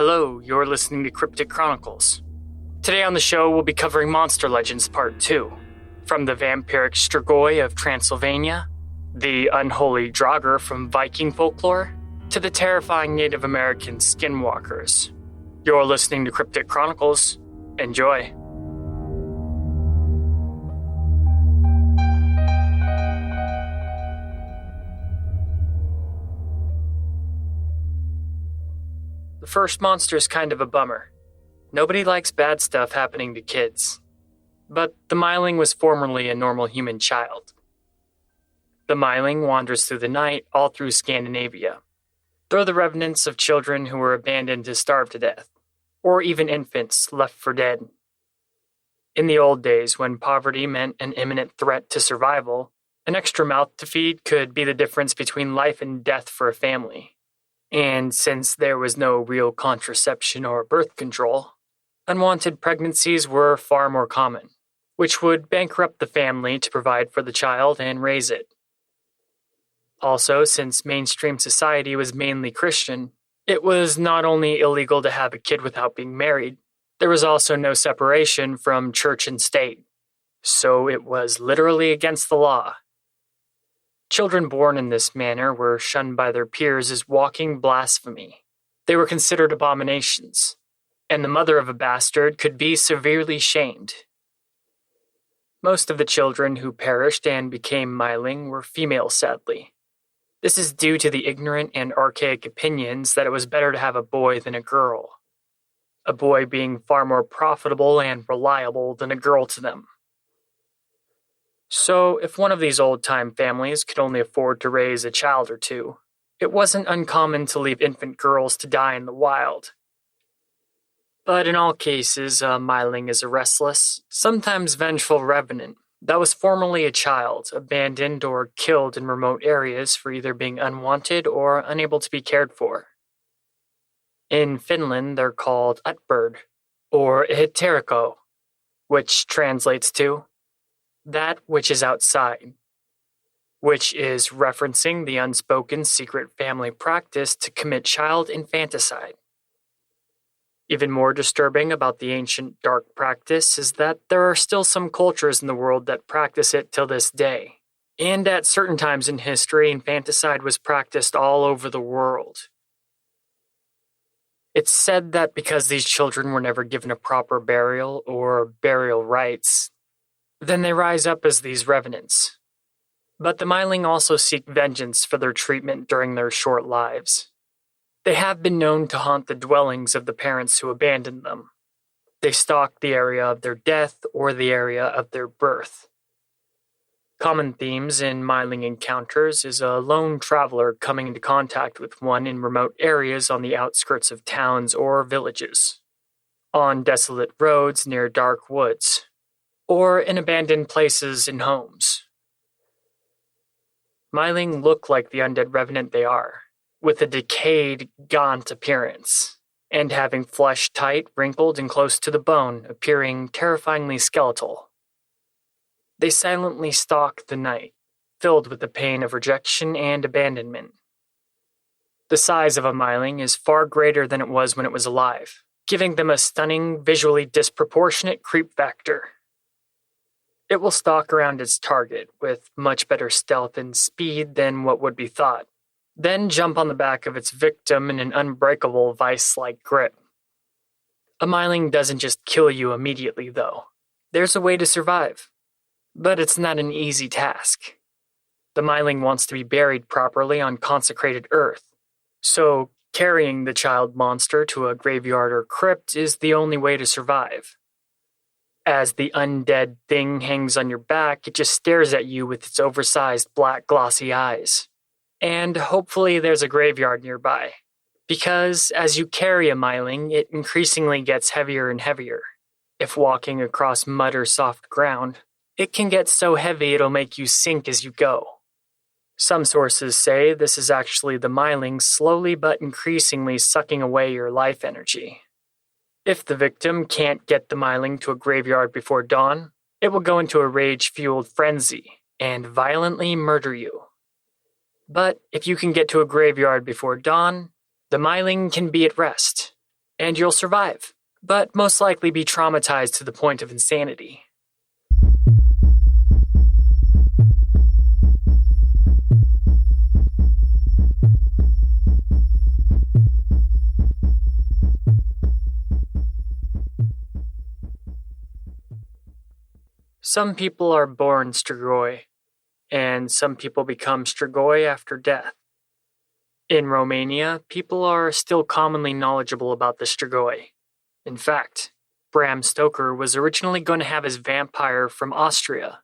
Hello, you're listening to Cryptic Chronicles. Today on the show, we'll be covering Monster Legends Part 2. From the vampiric Strigoi of Transylvania, the unholy Draugr from Viking folklore, to the terrifying Native American skinwalkers. You're listening to Cryptic Chronicles. Enjoy. The first monster is kind of a bummer. Nobody likes bad stuff happening to kids. But the Myling was formerly a normal human child. The Myling wanders through the night all through Scandinavia. They're the revenants of children who were abandoned to starve to death, or even infants left for dead. In the old days, when poverty meant an imminent threat to survival, an extra mouth to feed could be the difference between life and death for a family. And since there was no real contraception or birth control, unwanted pregnancies were far more common, which would bankrupt the family to provide for the child and raise it. Also, since mainstream society was mainly Christian, it was not only illegal to have a kid without being married, there was also no separation from church and state. So it was literally against the law. Children born in this manner were shunned by their peers as walking blasphemy. They were considered abominations, and the mother of a bastard could be severely shamed. Most of the children who perished and became Myling were female, sadly. This is due to the ignorant and archaic opinions that it was better to have a boy than a girl, a boy being far more profitable and reliable than a girl to them. So, if one of these old-time families could only afford to raise a child or two, it wasn't uncommon to leave infant girls to die in the wild. But in all cases, a Myling is a restless, sometimes vengeful revenant that was formerly a child, abandoned or killed in remote areas for either being unwanted or unable to be cared for. In Finland, they're called Utbird, or Ihterikko, which translates to that which is outside, which is referencing the unspoken secret family practice to commit child infanticide. Even more disturbing about the ancient dark practice is that there are still some cultures in the world that practice it till this day. And at certain times in history, infanticide was practiced all over the world. It's said that because these children were never given a proper burial or burial rites, then they rise up as these revenants. But the Myling also seek vengeance for their treatment during their short lives. They have been known to haunt the dwellings of the parents who abandoned them. They stalk the area of their death or the area of their birth. Common themes in Myling encounters is a lone traveler coming into contact with one in remote areas on the outskirts of towns or villages, on desolate roads near dark woods, or in abandoned places in homes. Myling look like the undead revenant they are, with a decayed, gaunt appearance, and having flesh tight, wrinkled, and close to the bone, appearing terrifyingly skeletal. They silently stalk the night, filled with the pain of rejection and abandonment. The size of a Myling is far greater than it was when it was alive, giving them a stunning, visually disproportionate creep factor. It will stalk around its target with much better stealth and speed than what would be thought, then jump on the back of its victim in an unbreakable vice-like grip. A Myling doesn't just kill you immediately, though. There's a way to survive, but it's not an easy task. The Myling wants to be buried properly on consecrated earth, so carrying the child monster to a graveyard or crypt is the only way to survive. As the undead thing hangs on your back, it just stares at you with its oversized black glossy eyes. And hopefully there's a graveyard nearby, because as you carry a Myling, it increasingly gets heavier and heavier. If walking across mud or soft ground, it can get so heavy it'll make you sink as you go. Some sources say this is actually the Myling slowly but increasingly sucking away your life energy. If the victim can't get the Myling to a graveyard before dawn, it will go into a rage-fueled frenzy and violently murder you. But if you can get to a graveyard before dawn, the Myling can be at rest, and you'll survive, but most likely be traumatized to the point of insanity. Some people are born Strigoi, and some people become Strigoi after death. In Romania, people are still commonly knowledgeable about the Strigoi. In fact, Bram Stoker was originally going to have his vampire from Austria.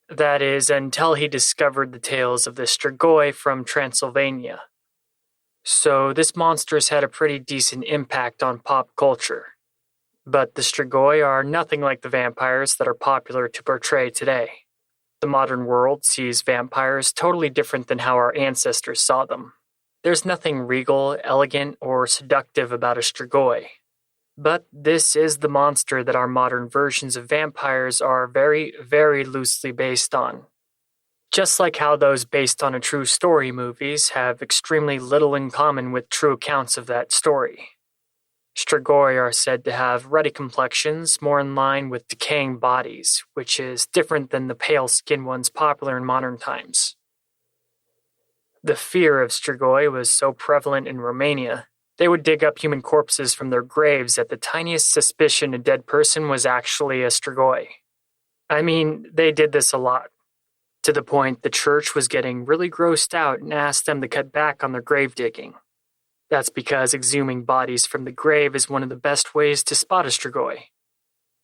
That is, until he discovered the tales of the Strigoi from Transylvania. So this monster's had a pretty decent impact on pop culture. But the Strigoi are nothing like the vampires that are popular to portray today. The modern world sees vampires totally different than how our ancestors saw them. There's nothing regal, elegant, or seductive about a Strigoi. But this is the monster that our modern versions of vampires are very, very loosely based on. Just like how those based on a true story movies have extremely little in common with true accounts of that story. Strigoi are said to have ruddy complexions more in line with decaying bodies, which is different than the pale-skinned ones popular in modern times. The fear of Strigoi was so prevalent in Romania, they would dig up human corpses from their graves at the tiniest suspicion a dead person was actually a Strigoi. I mean, they did this a lot, to the point the church was getting really grossed out and asked them to cut back on their grave digging. That's because exhuming bodies from the grave is one of the best ways to spot a Strigoi.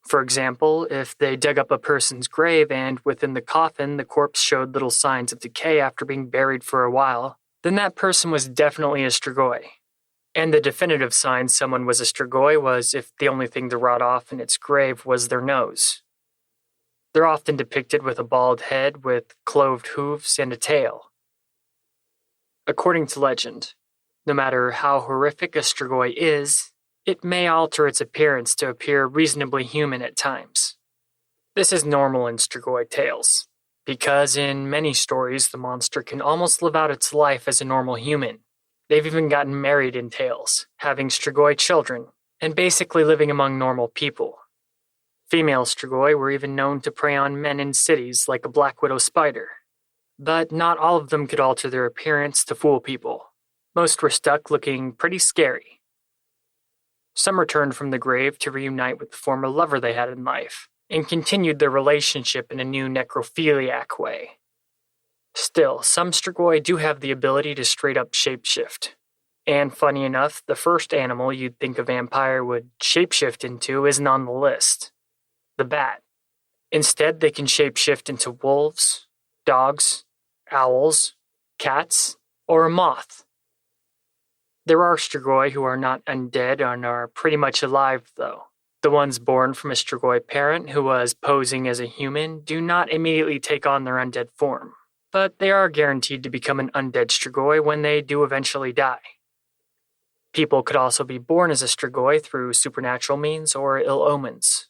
For example, if they dug up a person's grave and within the coffin the corpse showed little signs of decay after being buried for a while, then that person was definitely a Strigoi. And the definitive sign someone was a Strigoi was if the only thing to rot off in its grave was their nose. They're often depicted with a bald head with cloved hooves and a tail. According to legend, no matter how horrific a Strigoi is, it may alter its appearance to appear reasonably human at times. This is normal in Strigoi tales, because in many stories the monster can almost live out its life as a normal human. They've even gotten married in tales, having Strigoi children, and basically living among normal people. Female Strigoi were even known to prey on men in cities like a black widow spider. But not all of them could alter their appearance to fool people. Most were stuck looking pretty scary. Some returned from the grave to reunite with the former lover they had in life, and continued their relationship in a new necrophiliac way. Still, some Strigoi do have the ability to straight up shapeshift. And funny enough, the first animal you'd think a vampire would shapeshift into isn't on the list. The bat. Instead, they can shapeshift into wolves, dogs, owls, cats, or a moth. There are Strigoi who are not undead and are pretty much alive, though. The ones born from a Strigoi parent who was posing as a human do not immediately take on their undead form, but they are guaranteed to become an undead Strigoi when they do eventually die. People could also be born as a Strigoi through supernatural means or ill omens.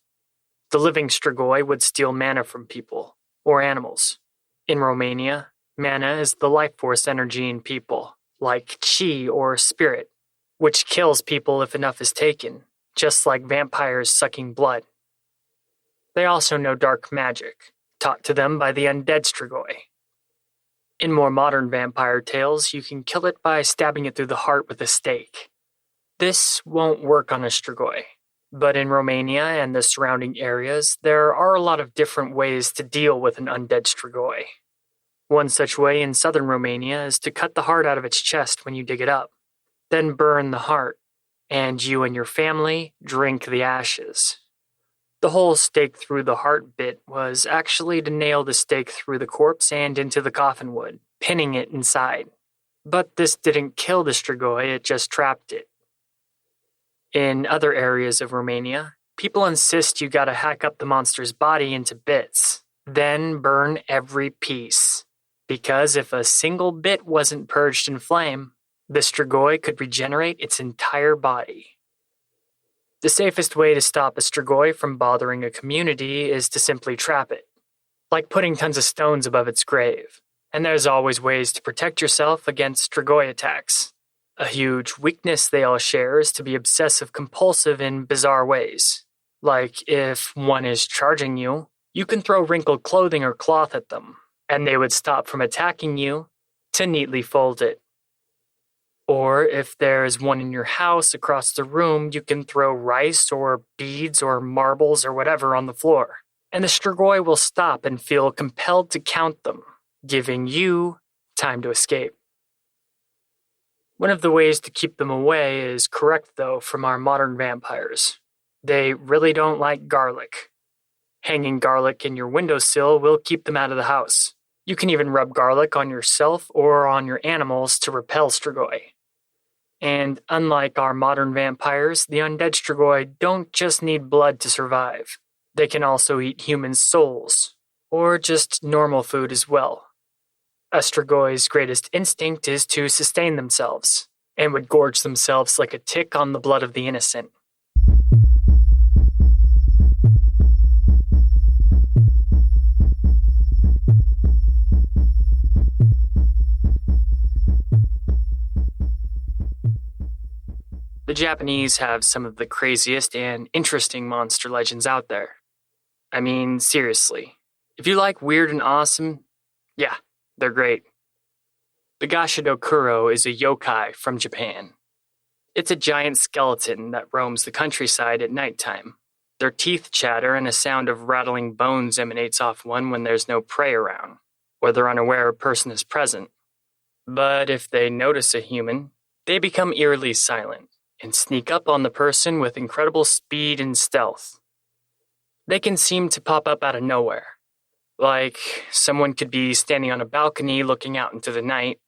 The living Strigoi would steal mana from people, or animals. In Romania, mana is the life force energy in people, like chi or spirit, which kills people if enough is taken, just like vampires sucking blood. They also know dark magic, taught to them by the undead Strigoi. In more modern vampire tales, you can kill it by stabbing it through the heart with a stake. This won't work on a Strigoi, but in Romania and the surrounding areas, there are a lot of different ways to deal with an undead Strigoi. One such way in southern Romania is to cut the heart out of its chest when you dig it up, then burn the heart, and you and your family drink the ashes. The whole stake through the heart bit was actually to nail the stake through the corpse and into the coffin wood, pinning it inside. But this didn't kill the Strigoi, it just trapped it. In other areas of Romania, people insist you gotta hack up the monster's body into bits, then burn every piece. Because if a single bit wasn't purged in flame, the Strigoi could regenerate its entire body. The safest way to stop a Strigoi from bothering a community is to simply trap it, like putting tons of stones above its grave. And there's always ways to protect yourself against Strigoi attacks. A huge weakness they all share is to be obsessive-compulsive in bizarre ways. Like if one is charging you, you can throw wrinkled clothing or cloth at them, and they would stop from attacking you to neatly fold it. Or if there's one in your house across the room, you can throw rice or beads or marbles or whatever on the floor, and the Strigoi will stop and feel compelled to count them, giving you time to escape. One of the ways to keep them away is correct, though, from our modern vampires. They really don't like garlic. Hanging garlic in your windowsill will keep them out of the house. You can even rub garlic on yourself or on your animals to repel Strigoi. And unlike our modern vampires, the undead Strigoi don't just need blood to survive. They can also eat human souls, or just normal food as well. A Strigoi's greatest instinct is to sustain themselves, and would gorge themselves like a tick on the blood of the innocent. The Japanese have some of the craziest and interesting monster legends out there. I mean, seriously. If you like weird and awesome, yeah, they're great. The Gashido Kuro is a yokai from Japan. It's a giant skeleton that roams the countryside at nighttime. Their teeth chatter and a sound of rattling bones emanates off one when there's no prey around, or they're unaware a person is present. But if they notice a human, they become eerily silent and sneak up on the person with incredible speed and stealth. They can seem to pop up out of nowhere. Like someone could be standing on a balcony looking out into the night,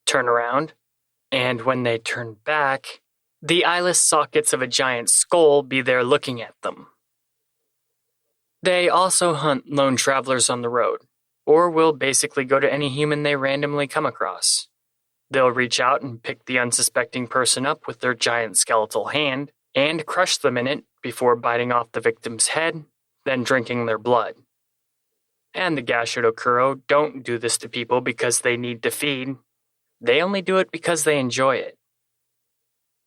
turn around, and when they turn back, the eyeless sockets of a giant skull be there looking at them. They also hunt lone travelers on the road, or will basically go to any human they randomly come across. They'll reach out and pick the unsuspecting person up with their giant skeletal hand and crush them in it before biting off the victim's head, then drinking their blood. And the Gashido Kuro don't do this to people because they need to feed. They only do it because they enjoy it.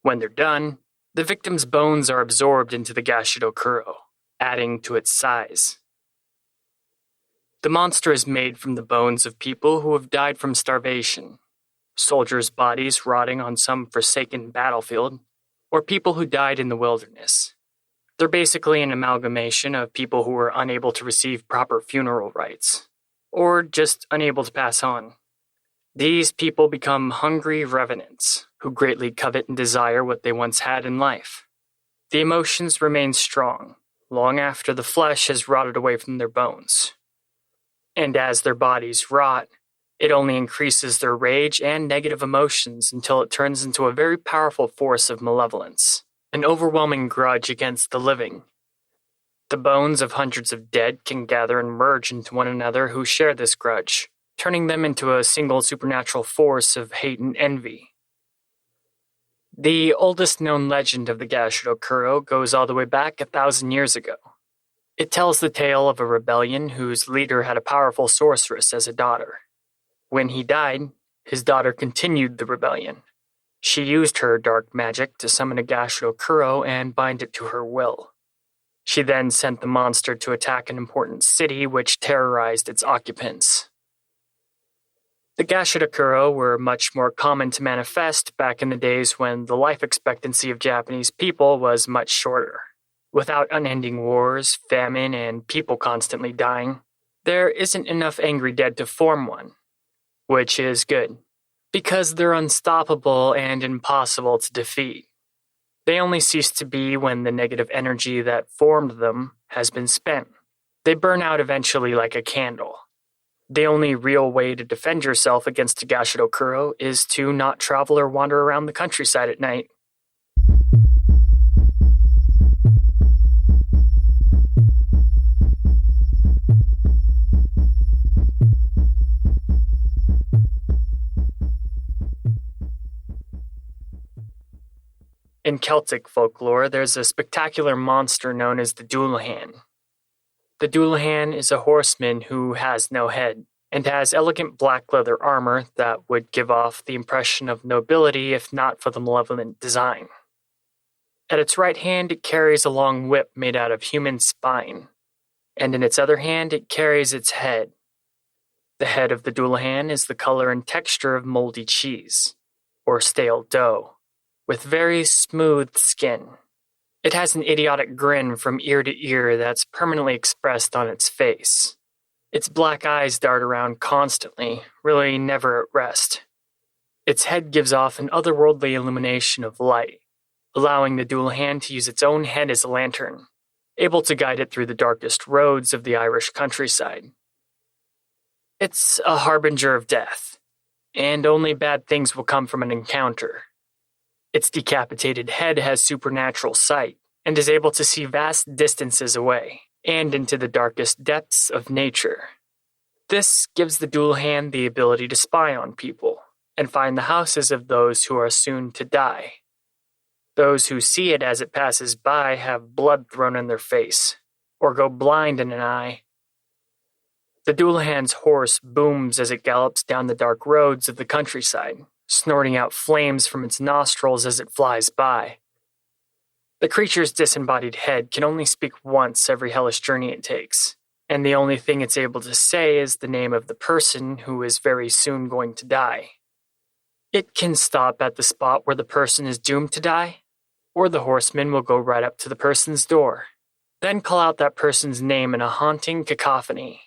When they're done, the victim's bones are absorbed into the Gashido Kuro, adding to its size. The monster is made from the bones of people who have died from starvation, soldiers' bodies rotting on some forsaken battlefield, or people who died in the wilderness. They're basically an amalgamation of people who were unable to receive proper funeral rites, or just unable to pass on. These people become hungry revenants who greatly covet and desire what they once had in life. The emotions remain strong, long after the flesh has rotted away from their bones. And as their bodies rot, it only increases their rage and negative emotions until it turns into a very powerful force of malevolence, an overwhelming grudge against the living. The bones of hundreds of dead can gather and merge into one another who share this grudge, turning them into a single supernatural force of hate and envy. The oldest known legend of the Gashido Kuro goes all the way back 1,000 years ago. It tells the tale of a rebellion whose leader had a powerful sorceress as a daughter. When he died, his daughter continued the rebellion. She used her dark magic to summon a Gashido Kuro and bind it to her will. She then sent the monster to attack an important city which terrorized its occupants. The Gashido Kuro were much more common to manifest back in the days when the life expectancy of Japanese people was much shorter. Without unending wars, famine, and people constantly dying, there isn't enough angry dead to form one. Which is good, because they're unstoppable and impossible to defeat. They only cease to be when the negative energy that formed them has been spent. They burn out eventually like a candle. The only real way to defend yourself against a Gashido Kuro is to not travel or wander around the countryside at night. In Celtic folklore, there's a spectacular monster known as the Dullahan. The Dullahan is a horseman who has no head, and has elegant black leather armor that would give off the impression of nobility if not for the malevolent design. At its right hand, it carries a long whip made out of human spine, and in its other hand, it carries its head. The head of the Dullahan is the color and texture of moldy cheese, or stale dough, with very smooth skin. It has an idiotic grin from ear to ear that's permanently expressed on its face. Its black eyes dart around constantly, really never at rest. Its head gives off an otherworldly illumination of light, allowing the Dullahan to use its own head as a lantern, able to guide it through the darkest roads of the Irish countryside. It's a harbinger of death, and only bad things will come from an encounter. Its decapitated head has supernatural sight, and is able to see vast distances away, and into the darkest depths of nature. This gives the Dullahan the ability to spy on people, and find the houses of those who are soon to die. Those who see it as it passes by have blood thrown in their face, or go blind in an eye. The Dullahan's horse booms as it gallops down the dark roads of the countryside, snorting out flames from its nostrils as it flies by. The creature's disembodied head can only speak once every hellish journey it takes, and the only thing it's able to say is the name of the person who is very soon going to die. It can stop at the spot where the person is doomed to die, or the horseman will go right up to the person's door, then call out that person's name in a haunting cacophony.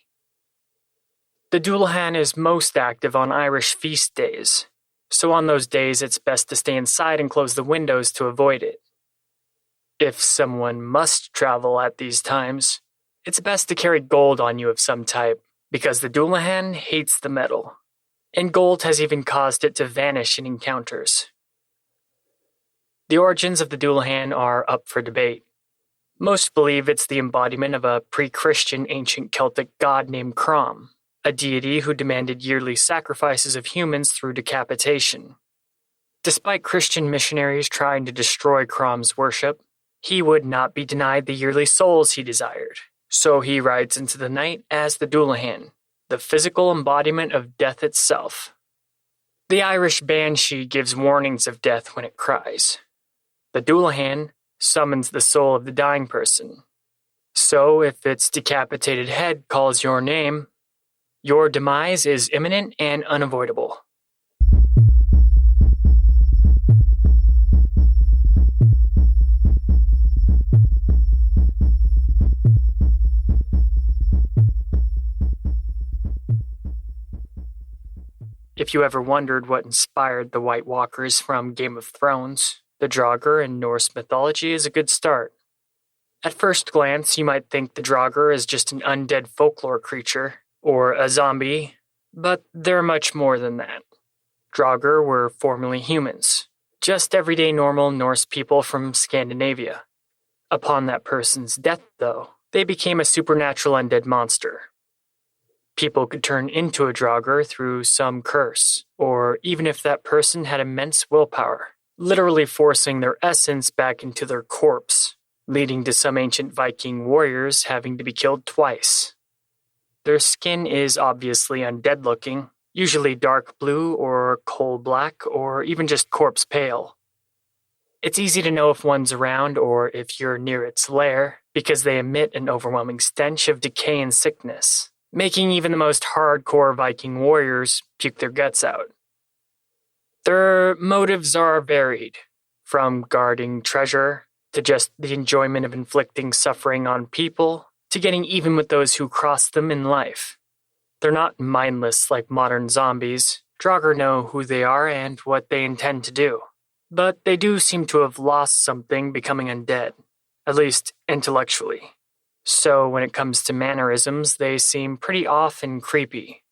The Dullahan is most active on Irish feast days, so on those days it's best to stay inside and close the windows to avoid it. If someone must travel at these times, it's best to carry gold on you of some type, because the Dullahan hates the metal, and gold has even caused it to vanish in encounters. The origins of the Dullahan are up for debate. Most believe it's the embodiment of a pre-Christian ancient Celtic god named Crom, a deity who demanded yearly sacrifices of humans through decapitation. Despite Christian missionaries trying to destroy Crom's worship, he would not be denied the yearly souls he desired, so he rides into the night as the Dullahan, the physical embodiment of death itself. The Irish banshee gives warnings of death when it cries. The Dullahan summons the soul of the dying person. So if its decapitated head calls your name, your demise is imminent and unavoidable. If you ever wondered what inspired the White Walkers from Game of Thrones, the Draugr in Norse mythology is a good start. At first glance, you might think the Draugr is just an undead folklore creature, or a zombie, but they're much more than that. Draugr were formerly humans, just everyday normal Norse people from Scandinavia. Upon that person's death, though, they became a supernatural undead monster. People could turn into a Draugr through some curse, or even if that person had immense willpower, literally forcing their essence back into their corpse, leading to some ancient Viking warriors having to be killed twice. Their skin is obviously undead-looking, usually dark blue or coal black or even just corpse pale. It's easy to know if one's around or if you're near its lair because they emit an overwhelming stench of decay and sickness, making even the most hardcore Viking warriors puke their guts out. Their motives are varied, from guarding treasure to just the enjoyment of inflicting suffering on people, to getting even with those who cross them in life. They're not mindless like modern zombies. Draugr know who they are and what they intend to do. But they do seem to have lost something becoming undead, at least intellectually. So when it comes to mannerisms, they seem pretty off and creepy.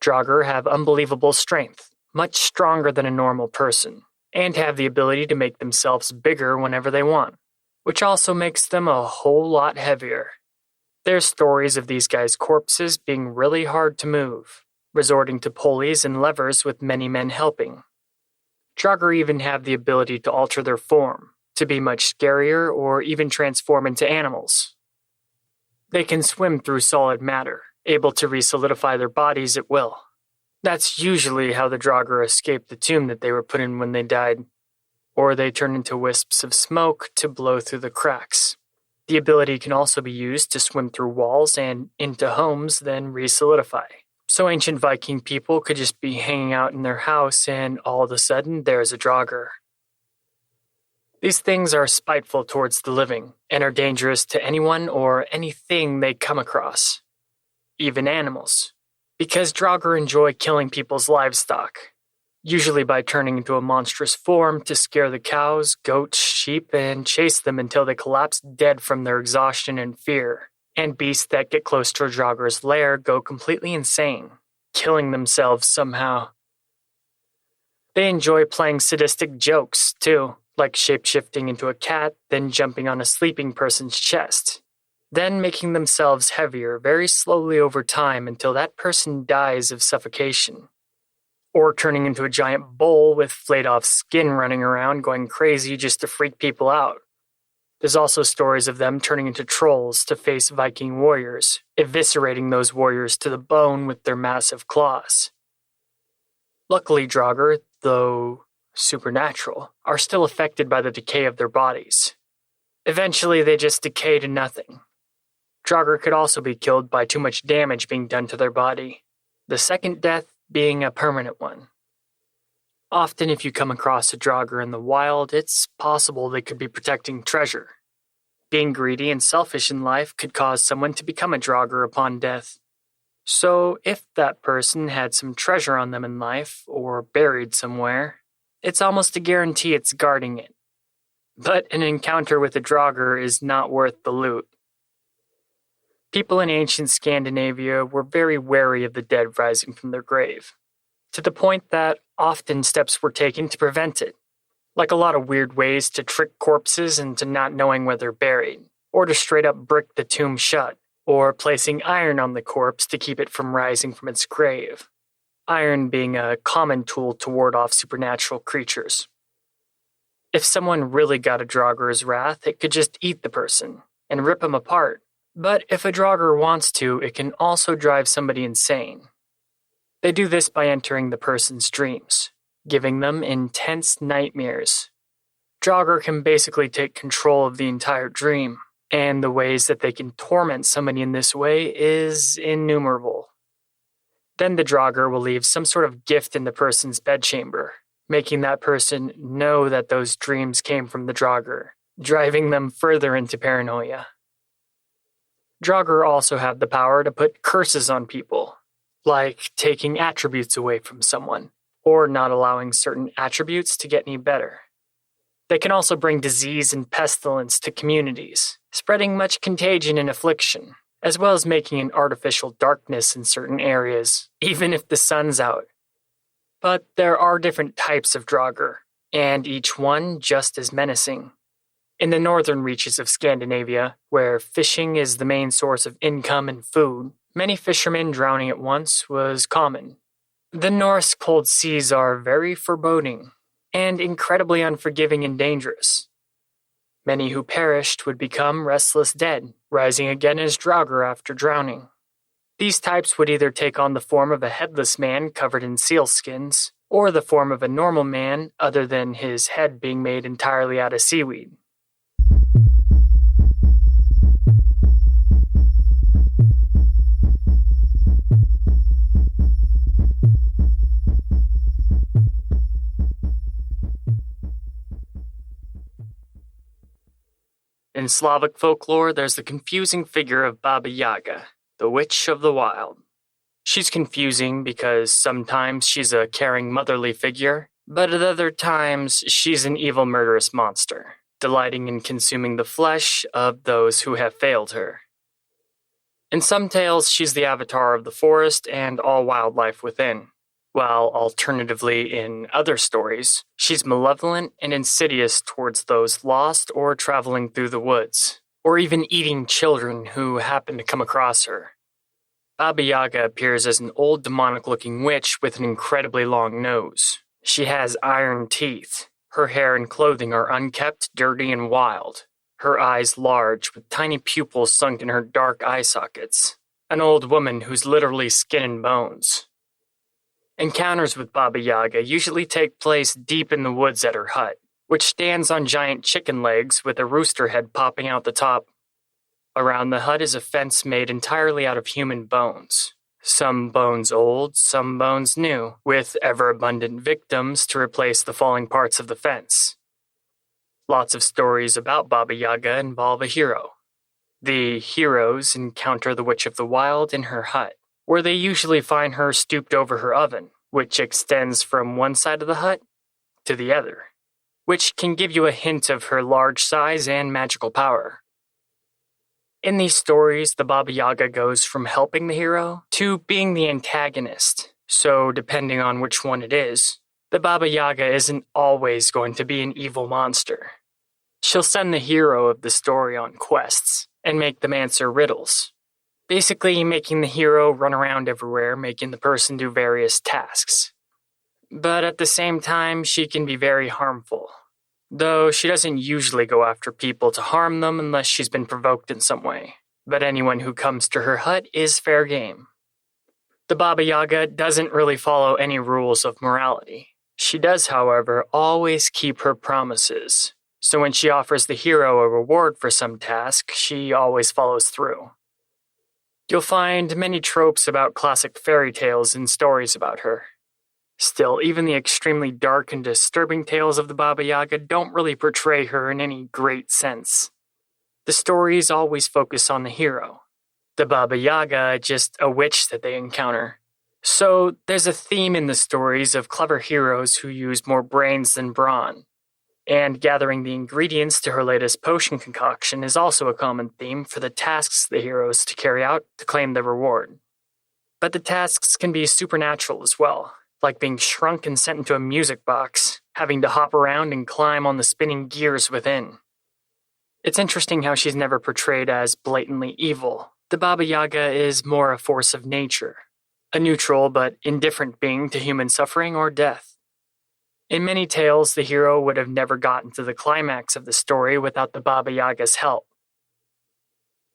Draugr have unbelievable strength, much stronger than a normal person, and have the ability to make themselves bigger whenever they want, which also makes them a whole lot heavier. There's stories of these guys' corpses being really hard to move, resorting to pulleys and levers with many men helping. Draugr even have the ability to alter their form, to be much scarier or even transform into animals. They can swim through solid matter, able to resolidify their bodies at will. That's usually how the Draugr escaped the tomb that they were put in when they died, or they turn into wisps of smoke to blow through the cracks. The ability can also be used to swim through walls and into homes, then resolidify. So ancient Viking people could just be hanging out in their house and all of a sudden there's a Draugr. These things are spiteful towards the living and are dangerous to anyone or anything they come across, even animals. Because Draugr enjoy killing people's livestock, usually by turning into a monstrous form to scare the cows, goats, sheep, and chase them until they collapse dead from their exhaustion and fear. And beasts that get close to a Draugr's lair go completely insane, killing themselves somehow. They enjoy playing sadistic jokes, too, like shape-shifting into a cat, then jumping on a sleeping person's chest, then making themselves heavier very slowly over time until that person dies of suffocation. Or turning into a giant bull with flayed-off skin running around going crazy just to freak people out. There's also stories of them turning into trolls to face Viking warriors, eviscerating those warriors to the bone with their massive claws. Luckily, Draugr, though supernatural, are still affected by the decay of their bodies. Eventually, they just decay to nothing. Draugr could also be killed by too much damage being done to their body, the second death being a permanent one. Often if you come across a Draugr in the wild, it's possible they could be protecting treasure. Being greedy and selfish in life could cause someone to become a Draugr upon death. So if that person had some treasure on them in life, or buried somewhere, it's almost a guarantee it's guarding it. But an encounter with a Draugr is not worth the loot. People in ancient Scandinavia were very wary of the dead rising from their grave, to the point that often steps were taken to prevent it, like a lot of weird ways to trick corpses into not knowing where they're buried, or to straight up brick the tomb shut, or placing iron on the corpse to keep it from rising from its grave, iron being a common tool to ward off supernatural creatures. If someone really got a Draugr's wrath, it could just eat the person and rip them apart. But if a Draugr wants to, it can also drive somebody insane. They do this by entering the person's dreams, giving them intense nightmares. Draugr can basically take control of the entire dream, and the ways that they can torment somebody in this way is innumerable. Then the Draugr will leave some sort of gift in the person's bedchamber, making that person know that those dreams came from the Draugr, driving them further into paranoia. Draugr also have the power to put curses on people, like taking attributes away from someone, or not allowing certain attributes to get any better. They can also bring disease and pestilence to communities, spreading much contagion and affliction, as well as making an artificial darkness in certain areas, even if the sun's out. But there are different types of Draugr, and each one just as menacing. In the northern reaches of Scandinavia, where fishing is the main source of income and food, many fishermen drowning at once was common. The Norse cold seas are very foreboding, and incredibly unforgiving and dangerous. Many who perished would become restless dead, rising again as Draugr after drowning. These types would either take on the form of a headless man covered in sealskins, or the form of a normal man other than his head being made entirely out of seaweed. In Slavic folklore, there's the confusing figure of Baba Yaga, the Witch of the Wild. She's confusing because sometimes she's a caring motherly figure, but at other times she's an evil murderous monster, delighting in consuming the flesh of those who have failed her. In some tales, she's the avatar of the forest and all wildlife within, while alternatively in other stories, she's malevolent and insidious towards those lost or traveling through the woods, or even eating children who happen to come across her. Baba Yaga appears as an old demonic-looking witch with an incredibly long nose. She has iron teeth. Her hair and clothing are unkempt, dirty, and wild. Her eyes large, with tiny pupils sunk in her dark eye sockets. an old woman who's literally skin and bones. Encounters with Baba Yaga usually take place deep in the woods at her hut, which stands on giant chicken legs with a rooster head popping out the top. Around the hut is a fence made entirely out of human bones. Some bones old, some bones new, with ever-abundant victims to replace the falling parts of the fence. Lots of stories about Baba Yaga involve a hero. The heroes encounter the Witch of the Wild in her hut, where they usually find her stooped over her oven, which extends from one side of the hut to the other, which can give you a hint of her large size and magical power. In these stories, the Baba Yaga goes from helping the hero to being the antagonist, so depending on which one it is, the Baba Yaga isn't always going to be an evil monster. She'll send the hero of the story on quests and make them answer riddles, basically making the hero run around everywhere, making the person do various tasks. But at the same time, she can be very harmful, though she doesn't usually go after people to harm them unless she's been provoked in some way. But anyone who comes to her hut is fair game. The Baba Yaga doesn't really follow any rules of morality. She does, however, always keep her promises. So when she offers the hero a reward for some task, she always follows through. You'll find many tropes about classic fairy tales and stories about her. Still, even the extremely dark and disturbing tales of the Baba Yaga don't really portray her in any great sense. The stories always focus on the hero. The Baba Yaga, just a witch that they encounter. So there's a theme in the stories of clever heroes who use more brains than brawn. And gathering the ingredients to her latest potion concoction is also a common theme for the tasks the heroes to carry out to claim their reward. But the tasks can be supernatural as well, like being shrunk and sent into a music box, having to hop around and climb on the spinning gears within. It's interesting how she's never portrayed as blatantly evil. The Baba Yaga is more a force of nature, a neutral but indifferent being to human suffering or death. In many tales, the hero would have never gotten to the climax of the story without the Baba Yaga's help.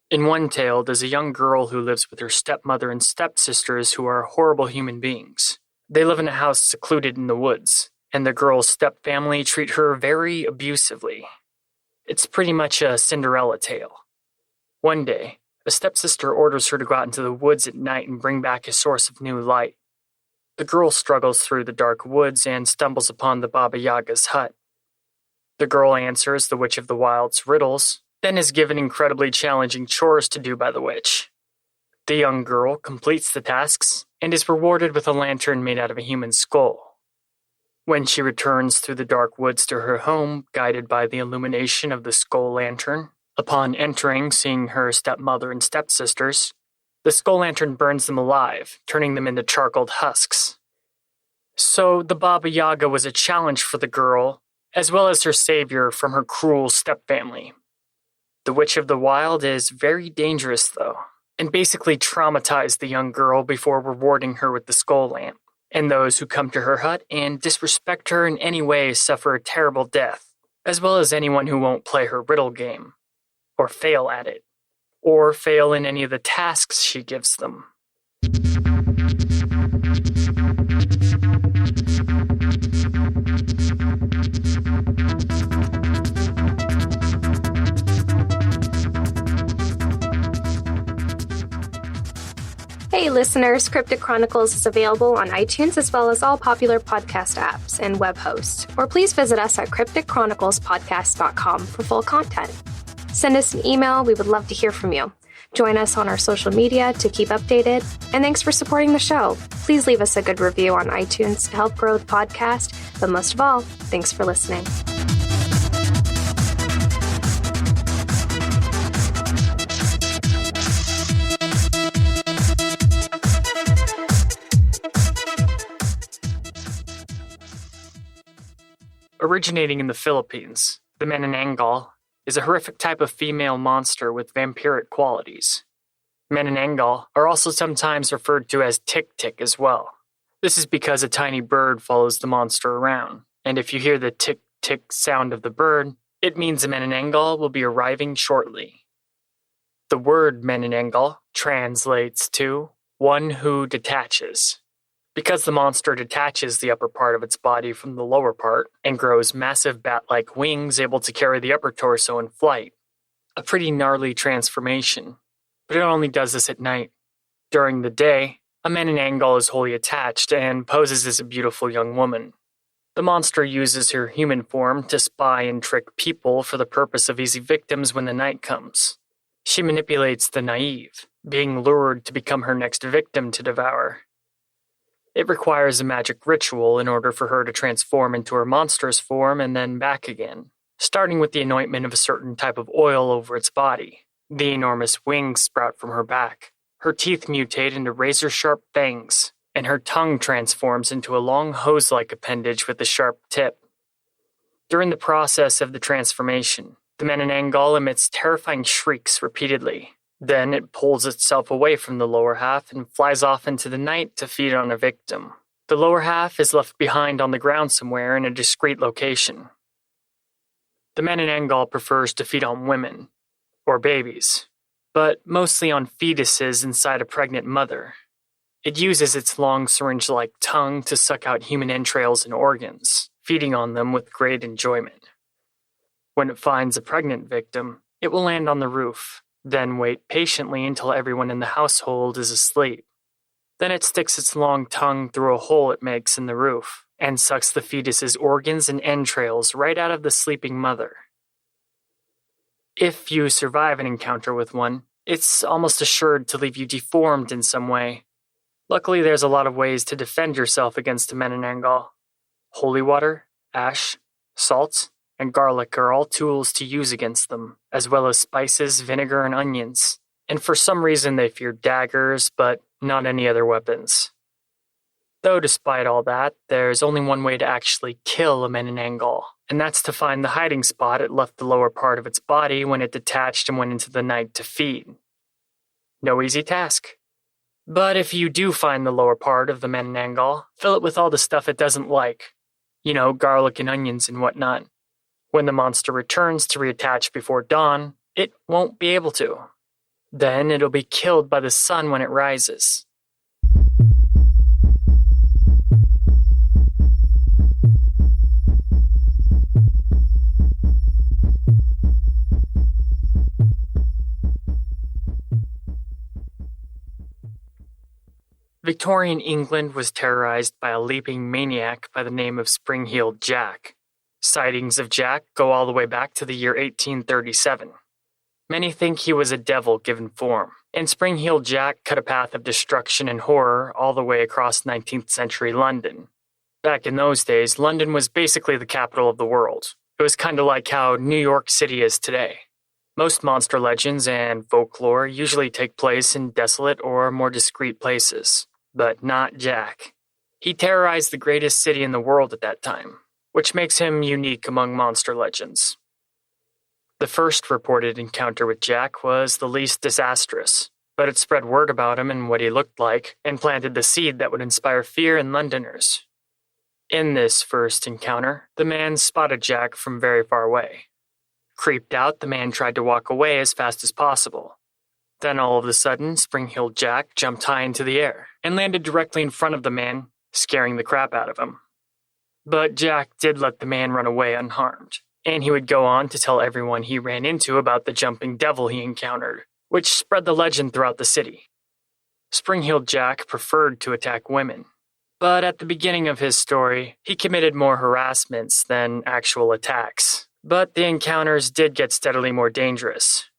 In one tale, there's a young girl who lives with her stepmother and stepsisters who are horrible human beings. They live in a house secluded in the woods, and the girl's stepfamily treat her very abusively. It's pretty much a Cinderella tale. One day, a stepsister orders her to go out into the woods at night and bring back a source of new light. The girl struggles through the dark woods and stumbles upon the Baba Yaga's hut. The girl answers the Witch of the Wild's riddles, then is given incredibly challenging chores to do by the witch. The young girl completes the tasks and is rewarded with a lantern made out of a human skull. When she returns through the dark woods to her home, guided by the illumination of the skull lantern, upon entering, seeing her stepmother and stepsisters, the skull lantern burns them alive, turning them into charcoaled husks. So the Baba Yaga was a challenge for the girl, as well as her savior from her cruel stepfamily. The Witch of the Wild is very dangerous, though, and basically traumatized the young girl before rewarding her with the skull lamp. And those who come to her hut and disrespect her in any way suffer a terrible death, as well as anyone who won't play her riddle game, or fail at it, or fail in any of the tasks she gives them. Hey listeners, Cryptic Chronicles is available on iTunes as well as all popular podcast apps and web hosts. Or please visit us at crypticchroniclespodcast.com for full content. Send us an email, we would love to hear from you. Join us on our social media to keep updated. And thanks for supporting the show. Please leave us a good review on iTunes to help grow the podcast. But most of all, thanks for listening. Originating in the Philippines, the Manananggal is a horrific type of female monster with vampiric qualities. Manananggal are also sometimes referred to as tick-tick as well. This is because a tiny bird follows the monster around, and if you hear the tick-tick sound of the bird, it means a Manananggal will be arriving shortly. The word Manananggal translates to one who detaches. Because the monster detaches the upper part of its body from the lower part and grows massive bat-like wings able to carry the upper torso in flight. A pretty gnarly transformation, but it only does this at night. During the day, a Menenangal is wholly attached and poses as a beautiful young woman. The monster uses her human form to spy and trick people for the purpose of easy victims when the night comes. She manipulates the naive, being lured to become her next victim to devour. It requires a magic ritual in order for her to transform into her monstrous form and then back again, starting with the anointment of a certain type of oil over its body. The enormous wings sprout from her back. Her teeth mutate into razor-sharp fangs, and her tongue transforms into a long hose-like appendage with a sharp tip. During the process of the transformation, the Menenangal emits terrifying shrieks repeatedly. Then it pulls itself away from the lower half and flies off into the night to feed on a victim. The lower half is left behind on the ground somewhere in a discreet location. The Menenangal prefers to feed on women, or babies, but mostly on fetuses inside a pregnant mother. It uses its long syringe-like tongue to suck out human entrails and organs, feeding on them with great enjoyment. When it finds a pregnant victim, it will land on the roof, then wait patiently until everyone in the household is asleep. Then it sticks its long tongue through a hole it makes in the roof and sucks the fetus's organs and entrails right out of the sleeping mother. If you survive an encounter with one, it's almost assured to leave you deformed in some way. Luckily, there's a lot of ways to defend yourself against a Menenangal. Holy water, ash, salt, and garlic are all tools to use against them, as well as spices, vinegar, and onions. And for some reason they fear daggers, but not any other weapons. Though despite all that, there's only one way to actually kill a Menenangal, and that's to find the hiding spot it left the lower part of its body when it detached and went into the night to feed. No easy task. But if you do find the lower part of the Menenangal, fill it with all the stuff it doesn't like. Garlic and onions and whatnot. When the monster returns to reattach before dawn, it won't be able to. Then it'll be killed by the sun when it rises. Victorian England was terrorized by a leaping maniac by the name of Spring-Heeled Jack. Sightings of Jack go all the way back to the year 1837. Many think he was a devil given form, and Spring-Heeled Jack cut a path of destruction and horror all the way across 19th century London. Back in those days, London was basically the capital of the world. It was kind of like how New York City is today. Most monster legends and folklore usually take place in desolate or more discreet places, but not Jack. He terrorized the greatest city in the world at that time, which makes him unique among monster legends. The first reported encounter with Jack was the least disastrous, but it spread word about him and what he looked like, and planted the seed that would inspire fear in Londoners. In this first encounter, the man spotted Jack from very far away. Creeped out, the man tried to walk away as fast as possible. Then all of a sudden, Spring-Heeled Jack jumped high into the air and landed directly in front of the man, scaring the crap out of him. But Jack did let the man run away unharmed, and he would go on to tell everyone he ran into about the jumping devil he encountered, which spread the legend throughout the city. Spring-Heeled Jack preferred to attack women, but at the beginning of his story, he committed more harassments than actual attacks. But the encounters did get steadily more dangerous.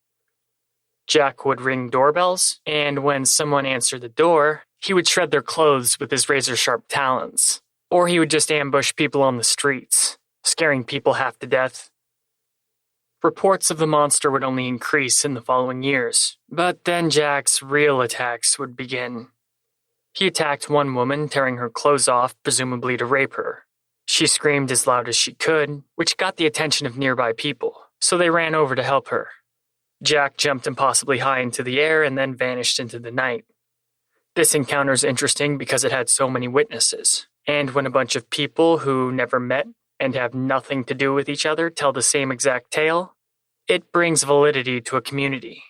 Jack would ring doorbells, and when someone answered the door, he would shred their clothes with his razor-sharp talons. Or he would just ambush people on the streets, scaring people half to death. Reports of the monster would only increase in the following years, but then Jack's real attacks would begin. He attacked one woman, tearing her clothes off, presumably to rape her. She screamed as loud as she could, which got the attention of nearby people, so they ran over to help her. Jack jumped impossibly high into the air and then vanished into the night. This encounter is interesting because it had so many witnesses. And when a bunch of people who never met and have nothing to do with each other tell the same exact tale, it brings validity to a community.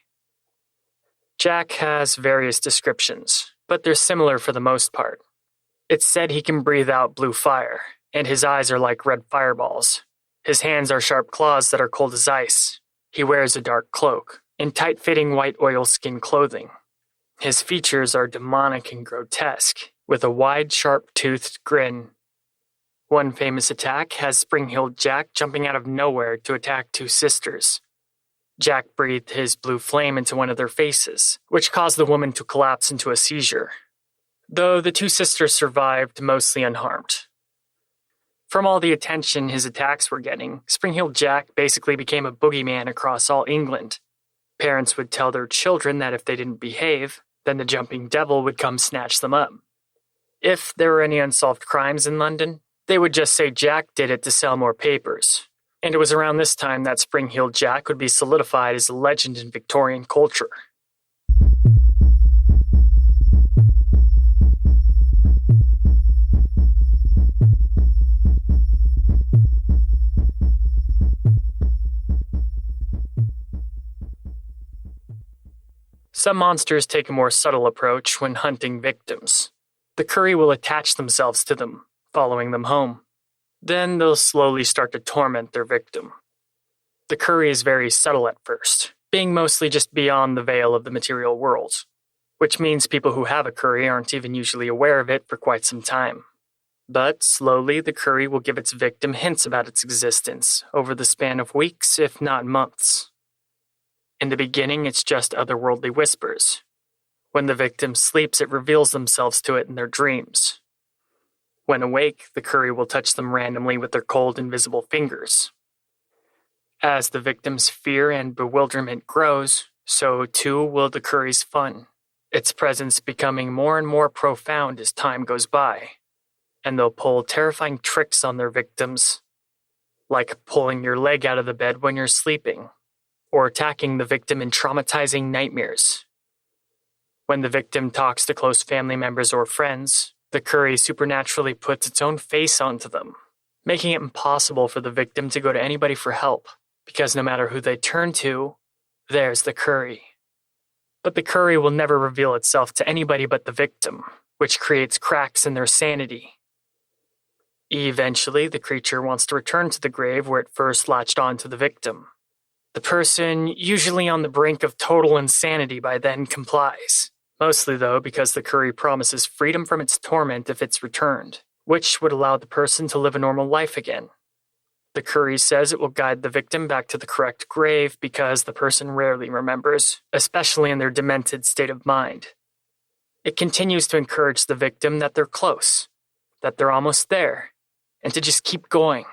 Jack has various descriptions, but they're similar for the most part. It's said he can breathe out blue fire, and his eyes are like red fireballs. His hands are sharp claws that are cold as ice. He wears a dark cloak and tight-fitting white oilskin clothing. His features are demonic and grotesque, with a wide, sharp-toothed grin. One famous attack has Spring-Heeled Jack jumping out of nowhere to attack two sisters. Jack breathed his blue flame into one of their faces, which caused the woman to collapse into a seizure, though the two sisters survived mostly unharmed. From all the attention his attacks were getting, Spring-Heeled Jack basically became a boogeyman across all England. Parents would tell their children that if they didn't behave, then the jumping devil would come snatch them up. If there were any unsolved crimes in London, they would just say Jack did it to sell more papers. And it was around this time that Spring-Heeled Jack would be solidified as a legend in Victorian culture. Some monsters take a more subtle approach when hunting victims. The Curry will attach themselves to them, following them home. Then they'll slowly start to torment their victim. The Curry is very subtle at first, being mostly just beyond the veil of the material world, which means people who have a Curry aren't even usually aware of it for quite some time. But slowly the Curry will give its victim hints about its existence over the span of weeks, if not months. In the beginning, it's just otherworldly whispers. When the victim sleeps, it reveals themselves to it in their dreams. When awake, the Curry will touch them randomly with their cold, invisible fingers. As the victim's fear and bewilderment grows, so too will the Curry's fun, its presence becoming more and more profound as time goes by, and they'll pull terrifying tricks on their victims, like pulling your leg out of the bed when you're sleeping, or attacking the victim in traumatizing nightmares. When the victim talks to close family members or friends, the Curry supernaturally puts its own face onto them, making it impossible for the victim to go to anybody for help, because no matter who they turn to, there's the Curry. But the Curry will never reveal itself to anybody but the victim, which creates cracks in their sanity. Eventually, the creature wants to return to the grave where it first latched on to the victim. The person, usually on the brink of total insanity by then, complies. Mostly, though, because the Curry promises freedom from its torment if it's returned, which would allow the person to live a normal life again. The Curry says it will guide the victim back to the correct grave because the person rarely remembers, especially in their demented state of mind. It continues to encourage the victim that they're close, that they're almost there, and to just keep going.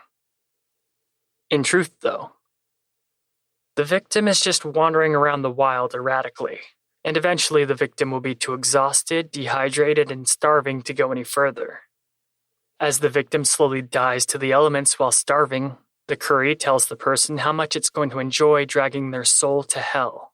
In truth, though, the victim is just wandering around the wild erratically, and eventually the victim will be too exhausted, dehydrated, and starving to go any further. As the victim slowly dies to the elements while starving, the Curry tells the person how much it's going to enjoy dragging their soul to hell.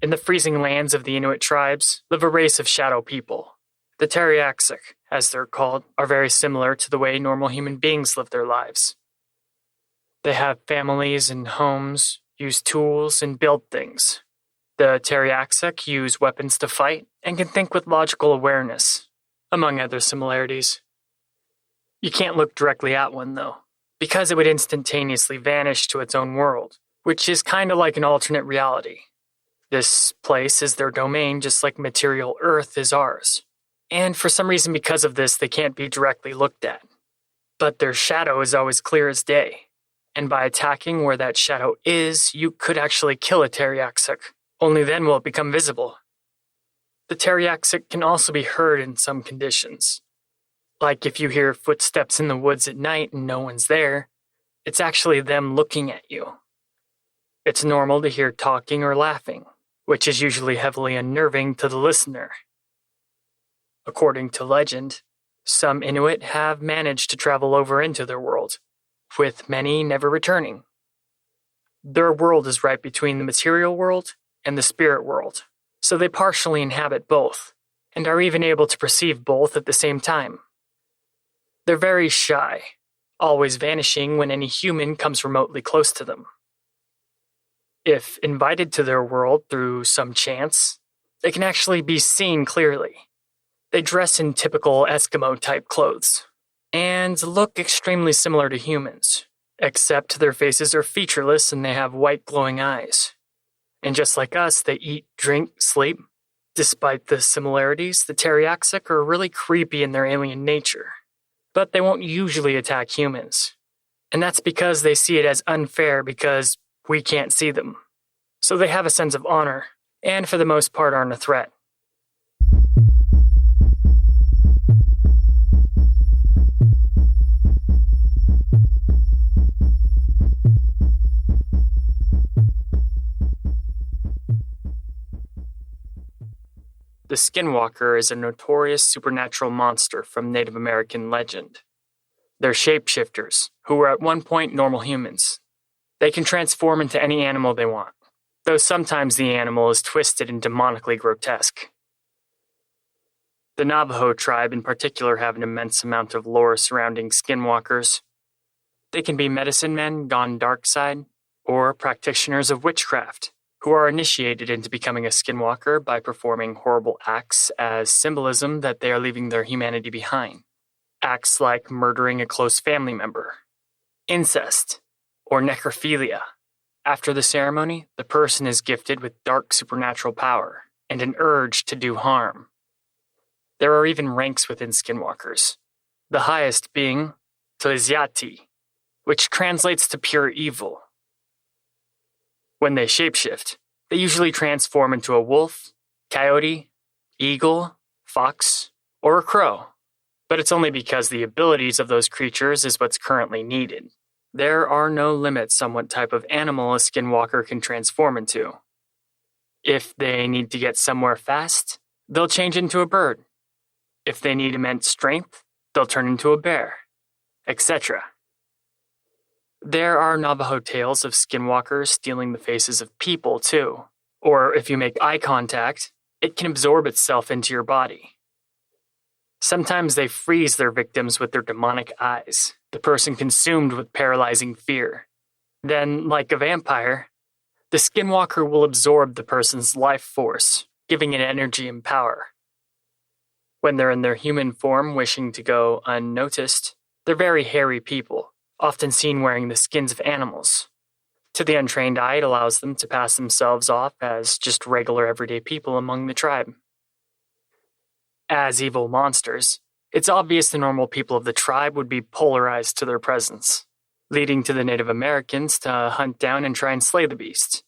In the freezing lands of the Inuit tribes live a race of shadow people. The Teriaxic, as they're called, are very similar to the way normal human beings live their lives. They have families and homes, use tools, and build things. The Teriaxic use weapons to fight and can think with logical awareness, among other similarities. You can't look directly at one, though, because it would instantaneously vanish to its own world, which is kind of like an alternate reality. This place is their domain, just like material Earth is ours. And for some reason, because of this, they can't be directly looked at. But their shadow is always clear as day. And by attacking where that shadow is, you could actually kill a Teriaxic. Only then will it become visible. The Teriaxic can also be heard in some conditions. Like if you hear footsteps in the woods at night and no one's there, it's actually them looking at you. It's normal to hear talking or laughing, which is usually heavily unnerving to the listener. According to legend, some Inuit have managed to travel over into their world, with many never returning. Their world is right between the material world and the spirit world, so they partially inhabit both, and are even able to perceive both at the same time. They're very shy, always vanishing when any human comes remotely close to them. If invited to their world through some chance, they can actually be seen clearly. They dress in typical Eskimo-type clothes, and look extremely similar to humans, except their faces are featureless and they have white glowing eyes. And just like us, they eat, drink, sleep. Despite the similarities, the Teriaxic are really creepy in their alien nature, but they won't usually attack humans. And that's because they see it as unfair because we can't see them. So they have a sense of honor, and for the most part aren't a threat. The Skinwalker is a notorious supernatural monster from Native American legend. They're shapeshifters, who were at one point normal humans. They can transform into any animal they want, though sometimes the animal is twisted and demonically grotesque. The Navajo tribe in particular have an immense amount of lore surrounding skinwalkers. They can be medicine men gone dark side, or practitioners of witchcraft, who are initiated into becoming a skinwalker by performing horrible acts as symbolism that they are leaving their humanity behind. Acts like murdering a close family member, incest, or necrophilia. After the ceremony, the person is gifted with dark supernatural power and an urge to do harm. There are even ranks within skinwalkers, the highest being Tliziati, which translates to pure evil. When they shapeshift, they usually transform into a wolf, coyote, eagle, fox, or a crow. But it's only because the abilities of those creatures is what's currently needed. There are no limits on what type of animal a skinwalker can transform into. If they need to get somewhere fast, they'll change into a bird. If they need immense strength, they'll turn into a bear, etc. There are Navajo tales of skinwalkers stealing the faces of people, too. Or if you make eye contact, it can absorb itself into your body. Sometimes they freeze their victims with their demonic eyes, the person consumed with paralyzing fear. Then, like a vampire, the skinwalker will absorb the person's life force, giving it energy and power. When they're in their human form wishing to go unnoticed, they're very hairy people, often seen wearing the skins of animals. To the untrained eye, it allows them to pass themselves off as just regular everyday people among the tribe. As evil monsters, it's obvious the normal people of the tribe would be polarized to their presence, leading to the Native Americans to hunt down and try and slay the beast.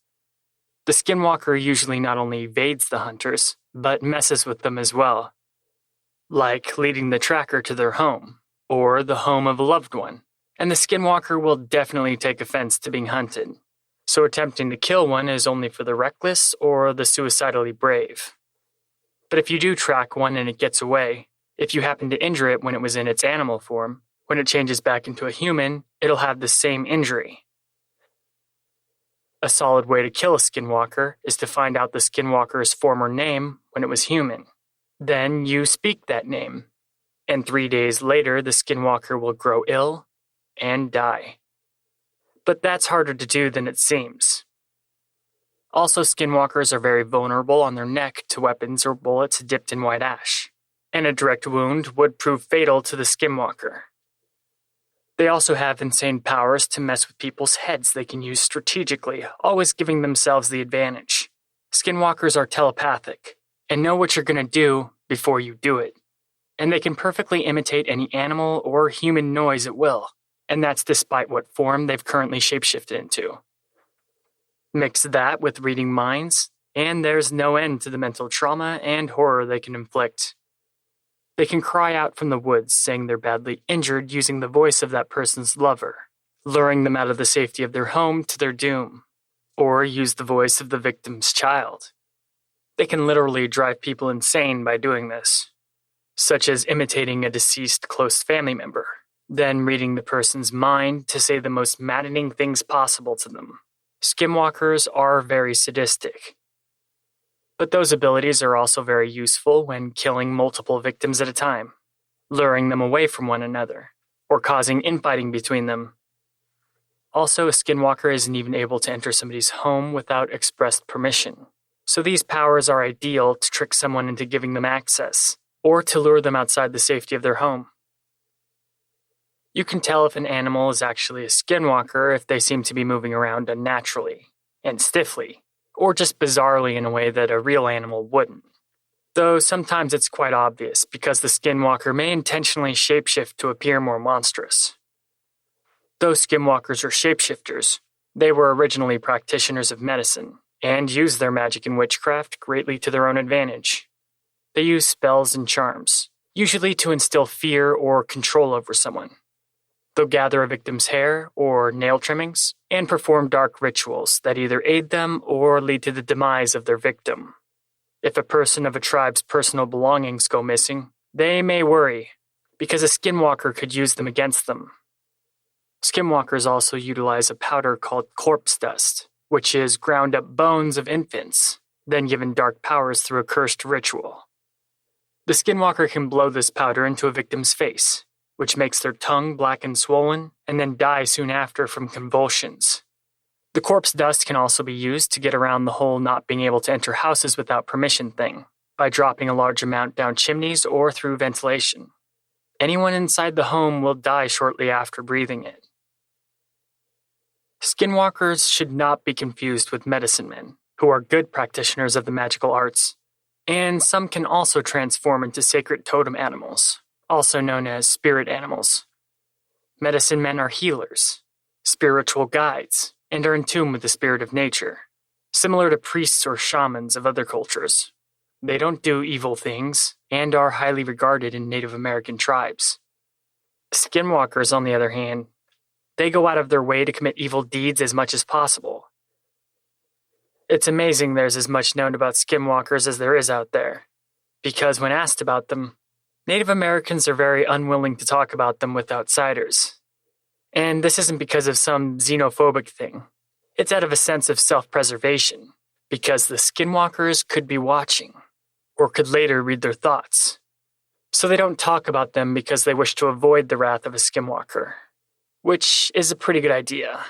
The skinwalker usually not only evades the hunters, but messes with them as well, like leading the tracker to their home, or the home of a loved one. And the skinwalker will definitely take offense to being hunted, so attempting to kill one is only for the reckless or the suicidally brave. But if you do track one and it gets away, if you happen to injure it when it was in its animal form, when it changes back into a human, it'll have the same injury. A solid way to kill a skinwalker is to find out the skinwalker's former name when it was human. Then you speak that name, and 3 days later the skinwalker will grow ill and die. But that's harder to do than it seems. Also, skinwalkers are very vulnerable on their neck to weapons or bullets dipped in white ash, and a direct wound would prove fatal to the skinwalker. They also have insane powers to mess with people's heads they can use strategically, always giving themselves the advantage. Skinwalkers are telepathic, and know what you're going to do before you do it. And they can perfectly imitate any animal or human noise at will. And that's despite what form they've currently shapeshifted into. Mix that with reading minds, and there's no end to the mental trauma and horror they can inflict. They can cry out from the woods saying they're badly injured using the voice of that person's lover, luring them out of the safety of their home to their doom, or use the voice of the victim's child. They can literally drive people insane by doing this, such as imitating a deceased close family member, then reading the person's mind to say the most maddening things possible to them. Skinwalkers are very sadistic. But those abilities are also very useful when killing multiple victims at a time, luring them away from one another, or causing infighting between them. Also, a skinwalker isn't even able to enter somebody's home without expressed permission. So these powers are ideal to trick someone into giving them access, or to lure them outside the safety of their home. You can tell if an animal is actually a skinwalker if they seem to be moving around unnaturally and stiffly, or just bizarrely in a way that a real animal wouldn't. Though sometimes it's quite obvious because the skinwalker may intentionally shapeshift to appear more monstrous. Though skinwalkers are shapeshifters, they were originally practitioners of medicine and used their magic and witchcraft greatly to their own advantage. They use spells and charms, usually to instill fear or control over someone. They'll gather a victim's hair or nail trimmings and perform dark rituals that either aid them or lead to the demise of their victim. If a person of a tribe's personal belongings go missing, they may worry, because a skinwalker could use them against them. Skinwalkers also utilize a powder called corpse dust, which is ground up bones of infants, then given dark powers through a cursed ritual. The skinwalker can blow this powder into a victim's face, which makes their tongue black and swollen, and then die soon after from convulsions. The corpse dust can also be used to get around the whole not being able to enter houses without permission thing, by dropping a large amount down chimneys or through ventilation. Anyone inside the home will die shortly after breathing it. Skinwalkers should not be confused with medicine men, who are good practitioners of the magical arts, and some can also transform into sacred totem animals, also known as spirit animals. Medicine men are healers, spiritual guides, and are in tune with the spirit of nature, similar to priests or shamans of other cultures. They don't do evil things, and are highly regarded in Native American tribes. Skinwalkers, on the other hand, they go out of their way to commit evil deeds as much as possible. It's amazing there's as much known about skinwalkers as there is out there, because when asked about them, Native Americans are very unwilling to talk about them with outsiders. And this isn't because of some xenophobic thing. It's out of a sense of self-preservation, because the skinwalkers could be watching, or could later read their thoughts. So they don't talk about them because they wish to avoid the wrath of a skinwalker, which is a pretty good idea,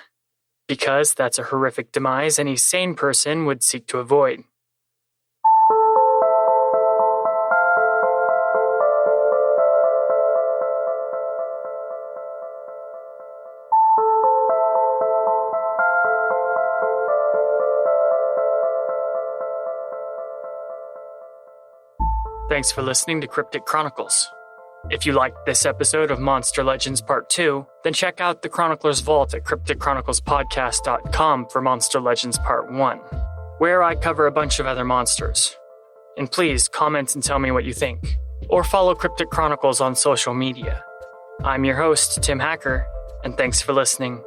because that's a horrific demise any sane person would seek to avoid. Thanks for listening to Cryptic Chronicles. If you liked this episode of Monster Legends Part 2, then check out the Chronicler's Vault at crypticchroniclespodcast.com for Monster Legends Part 1, where I cover a bunch of other monsters. And please comment and tell me what you think, or follow Cryptic Chronicles on social media. I'm your host, Tim Hacker, and thanks for listening.